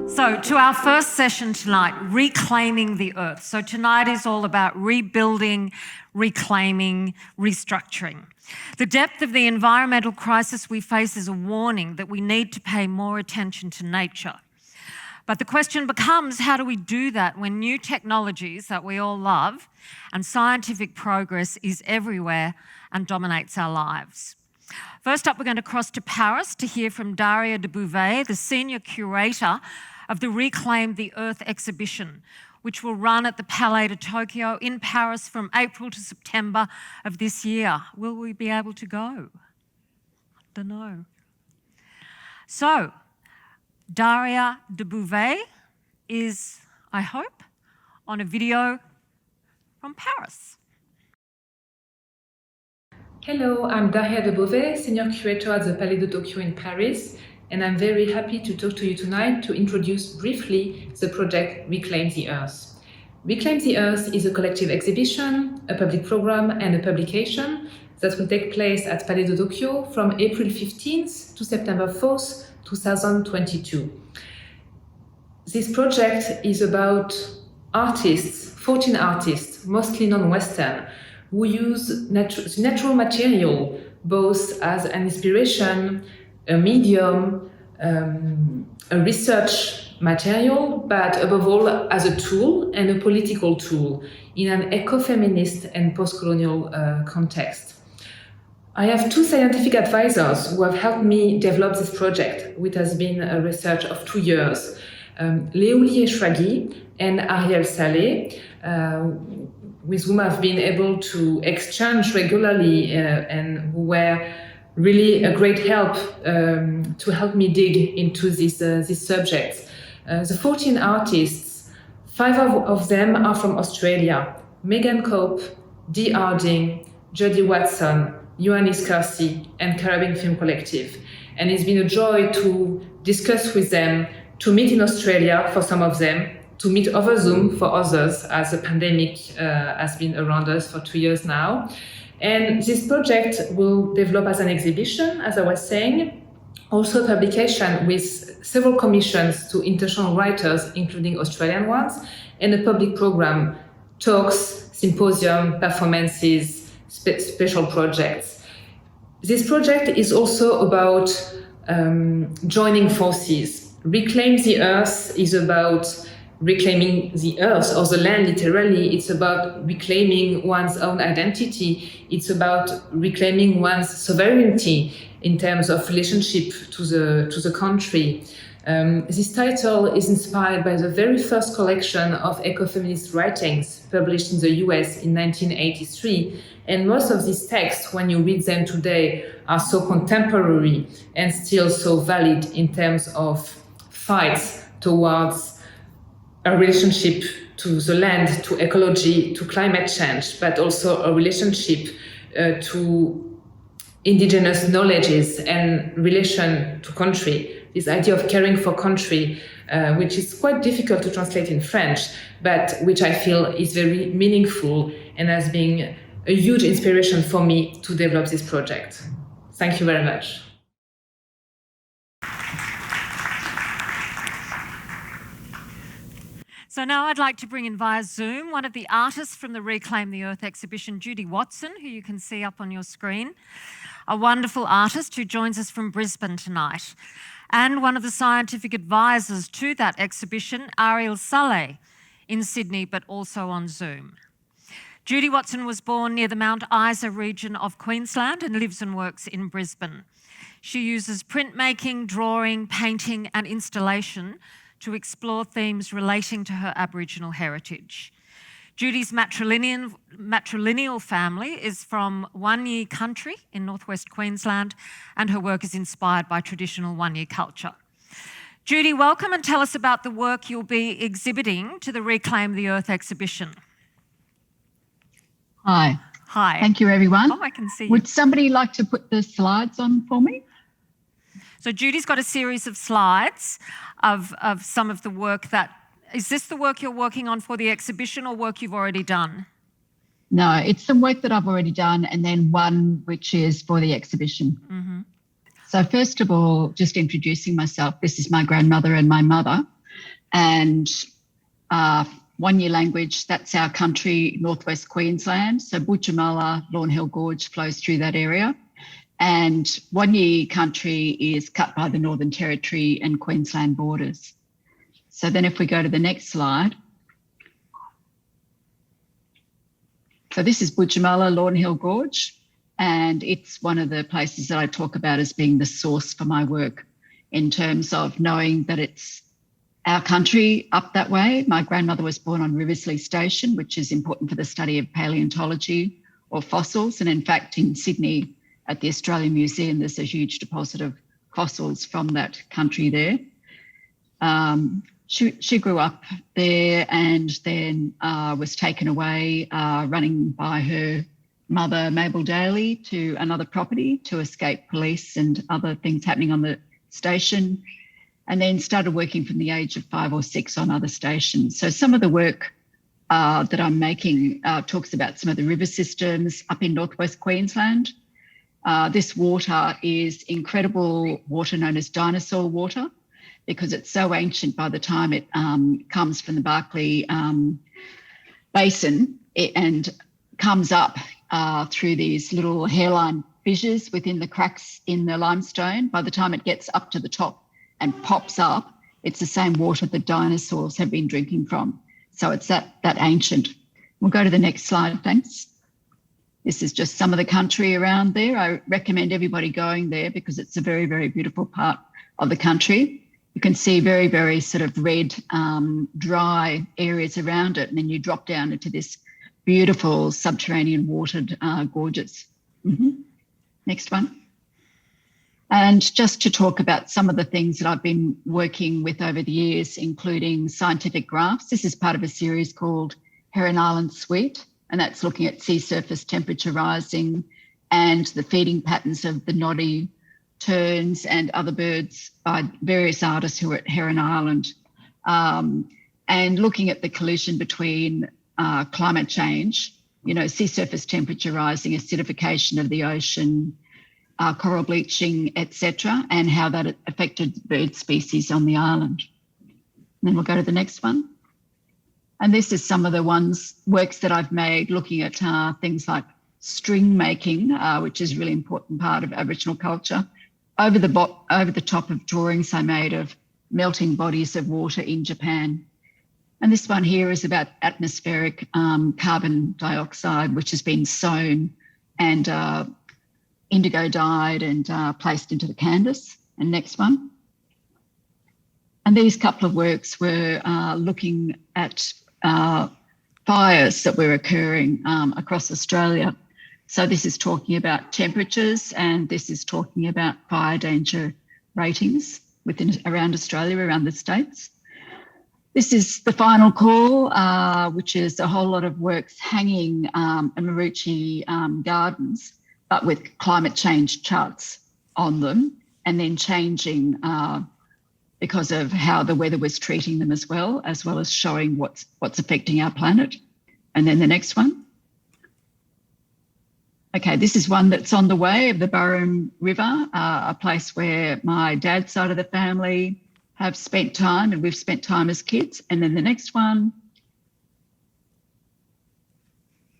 So to our first session tonight, Reclaiming the Earth. So tonight is all about rebuilding, reclaiming, restructuring. The depth of the environmental crisis we face is a warning that we need to pay more attention to nature. But the question becomes, how do we do that when new technologies that we all love and scientific progress is everywhere and dominates our lives? First up, we're going to cross to Paris to hear from Daria de Beauvais, the senior curator of the Reclaim the Earth exhibition, which will run at the Palais de Tokyo in Paris from April to September of this year. Will we be able to go? I don't know. So, Daria de Beauvais is, I hope, on a video from Paris. Hello, I'm Daria de Beauvais, Senior Curator at the Palais de Tokyo in Paris, and I'm very happy to talk to you tonight to introduce briefly the project Reclaim the Earth. Reclaim the Earth is a collective exhibition, a public program, and a publication that will take place at Palais de Tokyo from April 15th to September 4th, 2022. This project is about artists, 14 artists, mostly non-Western, who use natural material both as an inspiration, a medium, a research material, but above all as a tool and a political tool in an ecofeminist and post-colonial context. I have two scientific advisors who have helped me develop this project, which has been a research of 2 years, Léolie Eshwagi and Ariel Saleh, with whom I've been able to exchange regularly and who were really a great help to help me dig into this subject. The 14 artists, 5 of them are from Australia: Megan Cope, Dee Harding, Judy Watson, Ioannis Karsi, and Caribbean Film Collective. And it's been a joy to discuss with them, to meet in Australia for some of them, to meet over Zoom for others, as the pandemic has been around us for 2 years now. And this project will develop as an exhibition, as I was saying, also a publication with several commissions to international writers, including Australian ones, and a public program, talks, symposium, performances, special projects. This project is also about joining forces. Reclaim the Earth is about reclaiming the earth or the land literally. It's about reclaiming one's own identity. It's about reclaiming one's sovereignty in terms of relationship to the country. This title is inspired by the very first collection of ecofeminist writings published in the US in 1983. And most of these texts, when you read them today, are so contemporary and still so valid in terms of fights towards a relationship to the land, to ecology, to climate change, but also a relationship to indigenous knowledges and relation to country. This idea of caring for country, which is quite difficult to translate in French, but which I feel is very meaningful and has been a huge inspiration for me to develop this project. Thank you very much. So now I'd like to bring in via Zoom one of the artists from the Reclaim the Earth exhibition, Judy Watson, who you can see up on your screen, a wonderful artist who joins us from Brisbane tonight, and one of the scientific advisors to that exhibition, Ariel Saleh, in Sydney, but also on Zoom. Judy Watson was born near the Mount Isa region of Queensland and lives and works in Brisbane. She uses printmaking, drawing, painting, and installation to explore themes relating to her Aboriginal heritage. Judy's matrilineal family is from Wanyee country in northwest Queensland, and her work is inspired by traditional Wanyee culture. Judy, welcome, and tell us about the work you'll be exhibiting to the Reclaim the Earth exhibition. Hi. Hi. Thank you, everyone. Oh, I can see you. Would somebody like to put the slides on for me? So Judy's got a series of slides of some of the work that... Is this the work you're working on for the exhibition or work you've already done? No, it's some work that I've already done and then one which is for the exhibition. Mm-hmm. So first of all, just introducing myself, this is my grandmother and my mother. And one year language, that's our country, Northwest Queensland. So Bootjamulla, Lawn Hill Gorge flows through that area. And one year country is cut by the Northern Territory and Queensland borders. So then if we go to the next slide. So this is Bootjamulla, Lawn Hill Gorge, and it's one of the places that I talk about as being the source for my work in terms of knowing that it's our country up that way. My grandmother was born on Riversley Station, which is important for the study of paleontology or fossils. And in fact, in Sydney at the Australian Museum, there's a huge deposit of fossils from that country there. She grew up there and then was taken away running by her mother, Mabel Daly, to another property to escape police and other things happening on the station, and then started working from the age of 5 or 6 on other stations. So some of the work that I'm making talks about some of the river systems up in northwest Queensland. This water is incredible water known as dinosaur water because it's so ancient by the time it comes from the Barkly Basin and comes up through these little hairline fissures within the cracks in the limestone. By the time it gets up to the top and pops up, it's the same water that dinosaurs have been drinking from. So it's that ancient. We'll go to the next slide, thanks. This is just some of the country around there. I recommend everybody going there because it's a very, very beautiful part of the country. You can see very, very sort of red, dry areas around it, and then you drop down into this beautiful subterranean watered gorges. Next one. And just to talk about some of the things that I've been working with over the years, including scientific graphs. This is part of a series called Heron Island Suite, and that's looking at sea surface temperature rising and the feeding patterns of the noddy terns and other birds by various artists who are at Heron Island, and looking at the collision between climate change, sea surface temperature rising, acidification of the ocean, coral bleaching, etc., and how that affected bird species on the island. And then we'll go to the next one. And this is some of the works that I've made looking at things like string making, which is a really important part of Aboriginal culture, over the top of drawings I made of melting bodies of water in Japan. And this one here is about atmospheric carbon dioxide, which has been sown and indigo dyed and placed into the canvas. And next one. And these couple of works were looking at fires that were occurring across Australia. So this is talking about temperatures, and this is talking about fire danger ratings around Australia, around the states. This is the final call, which is a whole lot of works hanging in Maroochy Gardens, but with climate change charts on them, and then changing because of how the weather was treating them as well as showing what's affecting our planet. And then the next one. Okay, this is one that's on the way of the Burrum River, a place where my dad's side of the family have spent time, and we've spent time as kids. And then the next one.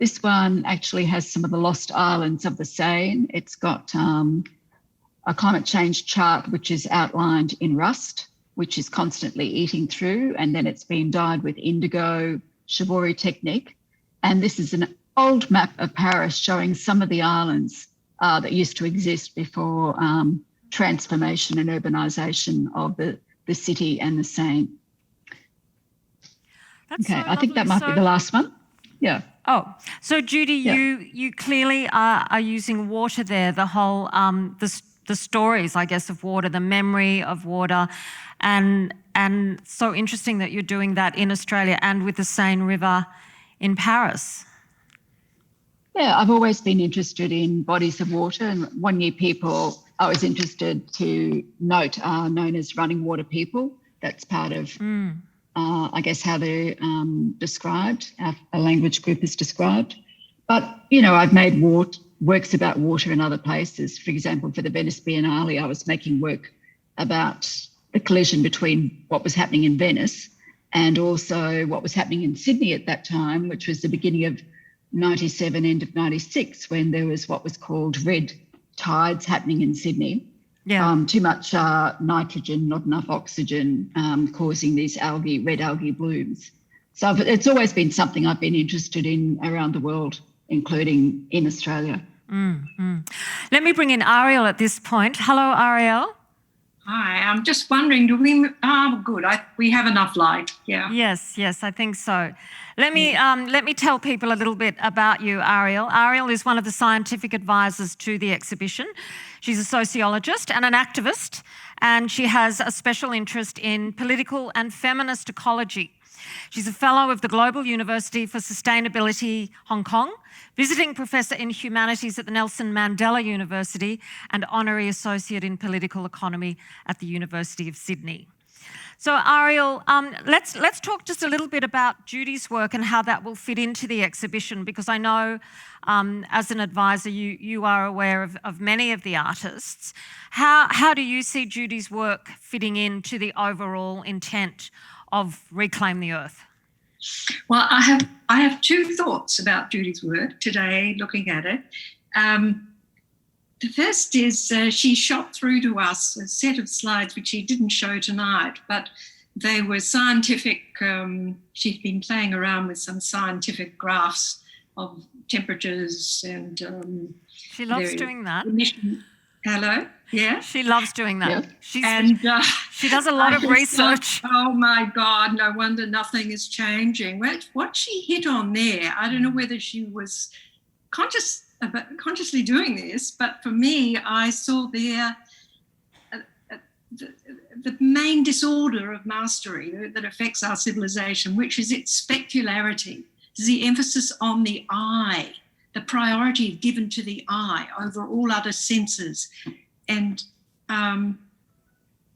This one actually has some of the lost islands of the Seine. It's got a climate change chart, which is outlined in rust, which is constantly eating through, and then it's been dyed with indigo Shibori technique. And this is an old map of Paris showing some of the islands that used to exist before transformation and urbanisation of the city and the Seine. That's okay, so I think that might be the last one. Yeah. Oh, so Judy, Yeah. you clearly are using water there, the whole, the stories, I guess, of water, the memory of water, and so interesting that you're doing that in Australia and with the Seine River in Paris. Yeah, I've always been interested in bodies of water, and one year people I was interested to note are known as running water people. That's part of, I guess, how they're described, a language group is described. But, I've made works about water in other places. For example, for the Venice Biennale, I was making work about the collision between what was happening in Venice and also what was happening in Sydney at that time, which was the beginning of 97, end of 96, when there was what was called red tides happening in Sydney. Yeah. Too much nitrogen, not enough oxygen, causing these red algae blooms. So it's always been something I've been interested in around the world, including in Australia. Let me bring in Ariel at this point. Hello, Ariel. Hi, I'm just wondering, do we? Good. We have enough light. Yeah. Yes, I think so. Let me tell people a little bit about you, Ariel. Ariel is one of the scientific advisors to the exhibition. She's a sociologist and an activist, and she has a special interest in political and feminist ecology. She's a fellow of the Global University for Sustainability, Hong Kong, visiting professor in humanities at the Nelson Mandela University, and honorary associate in political economy at the University of Sydney. So Ariel, let's talk just a little bit about Judy's work and how that will fit into the exhibition, because I know as an advisor you are aware of many of the artists. How do you see Judy's work fitting into the overall intent of Reclaim the Earth? Well, I have two thoughts about Judy's work today, looking at it. The first is she shot through to us a set of slides which she didn't show tonight, but they were scientific. She'd been playing around with some scientific graphs of temperatures and she loves doing that. Hello? Yeah? She loves doing that. Yeah. She does a lot of research. Oh my God, no wonder nothing is changing. What she hit on there, I don't know whether she was consciously doing this, but for me, I saw there the main disorder of mastery that affects our civilization, which is its specularity, the emphasis on the I, the priority given to the I over all other senses. And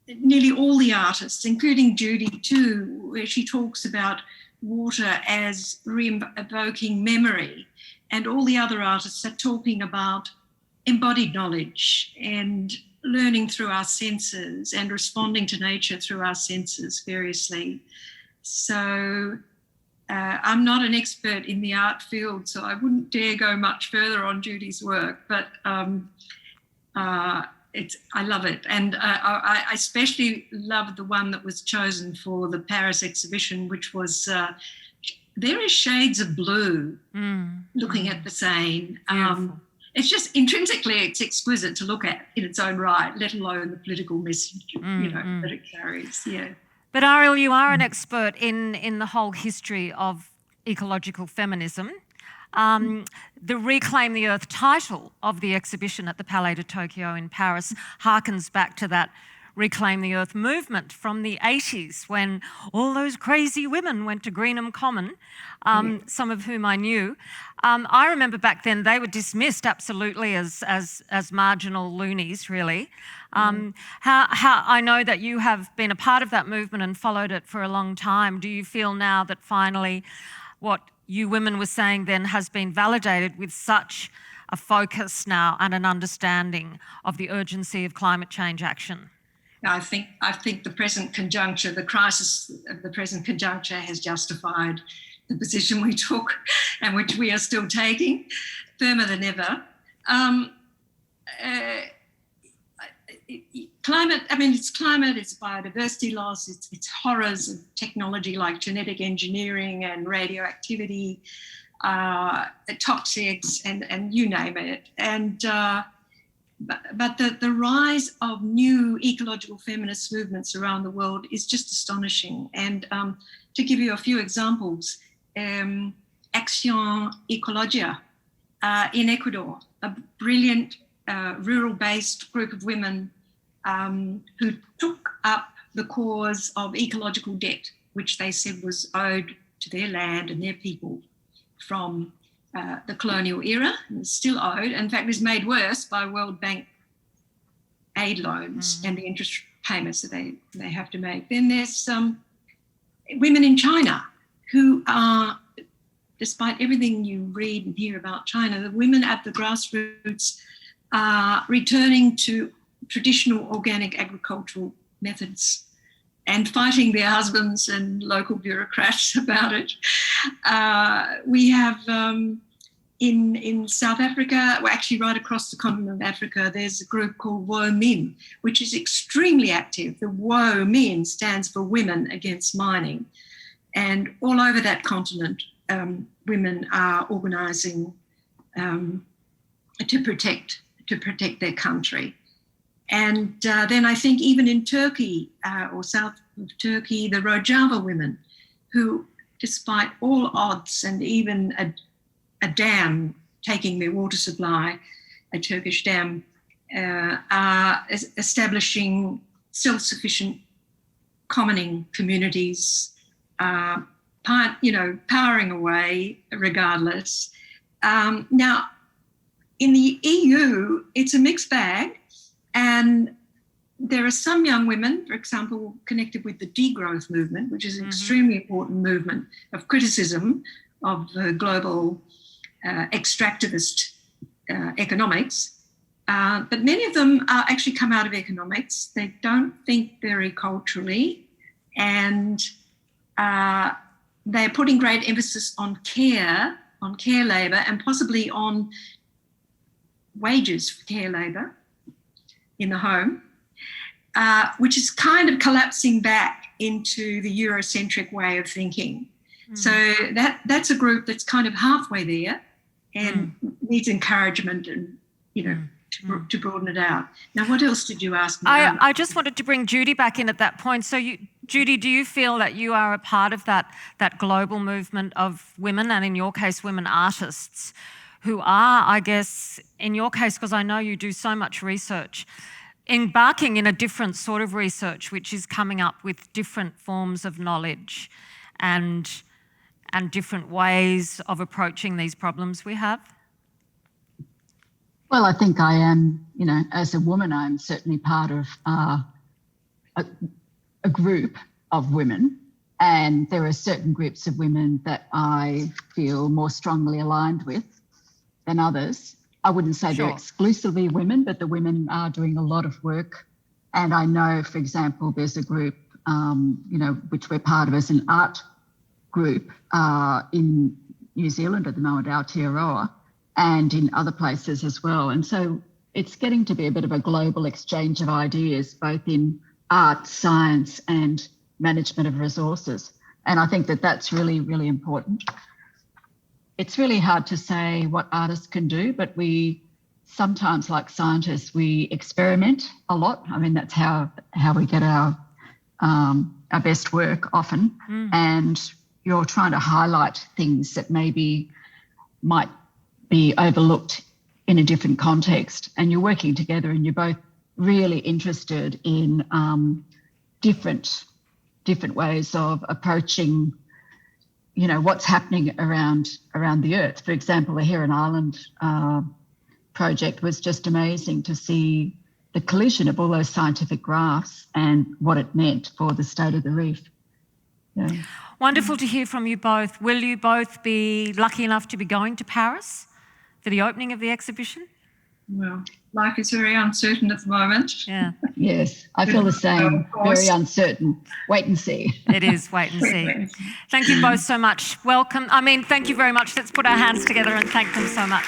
nearly all the artists, including Judy too, where she talks about water as re-evoking memory, and all the other artists are talking about embodied knowledge and learning through our senses and responding to nature through our senses variously. So I'm not an expert in the art field, so I wouldn't dare go much further on Judy's work, but I love it. And I especially love the one that was chosen for the Paris exhibition, which was various shades of blue, looking at the Seine. It's just intrinsically, it's exquisite to look at in its own right, let alone the political message, that it carries. Yeah. But Ariel, you are an expert in the whole history of ecological feminism. The Reclaim the Earth title of the exhibition at the Palais de Tokyo in Paris harkens back to that Reclaim the Earth movement from the 80s, when all those crazy women went to Greenham Common, some of whom I knew. I remember back then they were dismissed absolutely as marginal loonies, really. How I know that you have been a part of that movement and followed it for a long time. Do you feel now that finally what you women were saying then has been validated with such a focus now and an understanding of the urgency of climate change action? I think the present conjuncture, the crisis of the present conjuncture, has justified the position we took and which we are still taking, firmer than ever. Climate, it's climate, it's biodiversity loss, it's horrors of technology like genetic engineering and radioactivity, toxics, and you name it. And but the rise of new ecological feminist movements around the world is just astonishing. And to give you a few examples, Action Ecologia in Ecuador, a brilliant rural-based group of women who took up the cause of ecological debt, which they said was owed to their land and their people from the colonial era, and is still owed. In fact, is made worse by World Bank aid loans and the interest payments that they have to make. Then there's women in China who are, despite everything you read and hear about China, the women at the grassroots are returning to traditional organic agricultural methods and fighting their husbands and local bureaucrats about it. We have in South Africa, well, actually right across the continent of Africa, there's a group called Wo Min, which is extremely active. The Wo Min stands for Women Against Mining. And all over that continent, women are organising to protect their country. And then I think even in Turkey or south of Turkey, the Rojava women, who, despite all odds and even a dam taking their water supply, a Turkish dam, are establishing self-sufficient commoning communities, powering away regardless. Now, in the EU, it's a mixed bag, and there are some young women, for example, connected with the degrowth movement, which is an extremely important movement of criticism of global extractivist economics. But many of them actually come out of economics. They don't think very culturally, and they're putting great emphasis on care labour, and possibly on wages for care labour in the home, which is kind of collapsing back into the Eurocentric way of thinking. So that's a group that's kind of halfway there and needs encouragement and, to broaden it out. Now, what else did you ask me? I just wanted to bring Judy back in at that point. So, Judy, do you feel that you are a part of that global movement of women, and in your case, women artists, who are, I guess, in your case, because I know you do so much research, embarking in a different sort of research, which is coming up with different forms of knowledge and different ways of approaching these problems we have? Well, I think I am, as a woman, I'm certainly part of a group of women, and there are certain groups of women that I feel more strongly aligned with than others. I wouldn't say they're exclusively women, but the women are doing a lot of work. And I know, for example, there's a group, which we're part of as an art group in New Zealand at the moment, Aotearoa, and in other places as well. And so it's getting to be a bit of a global exchange of ideas, both in art, science, and management of resources. And I think that that's really, really important. It's really hard to say what artists can do, but we sometimes, like scientists, we experiment a lot. I mean, that's how we get our best work often. And you're trying to highlight things that maybe might be overlooked in a different context, and you're working together, and you're both really interested in different ways of approaching, what's happening around the earth. For example, the Heron Island project was just amazing to see the collision of all those scientific graphs and what it meant for the state of the reef. Yeah. Wonderful to hear from you both. Will you both be lucky enough to be going to Paris for the opening of the exhibition? Well, life is very uncertain at the moment. Yeah. Yes, I feel the same. Very uncertain. Wait and see. It is wait and see. Thank you both so much. Welcome. Thank you very much. Let's put our hands together and thank them so much.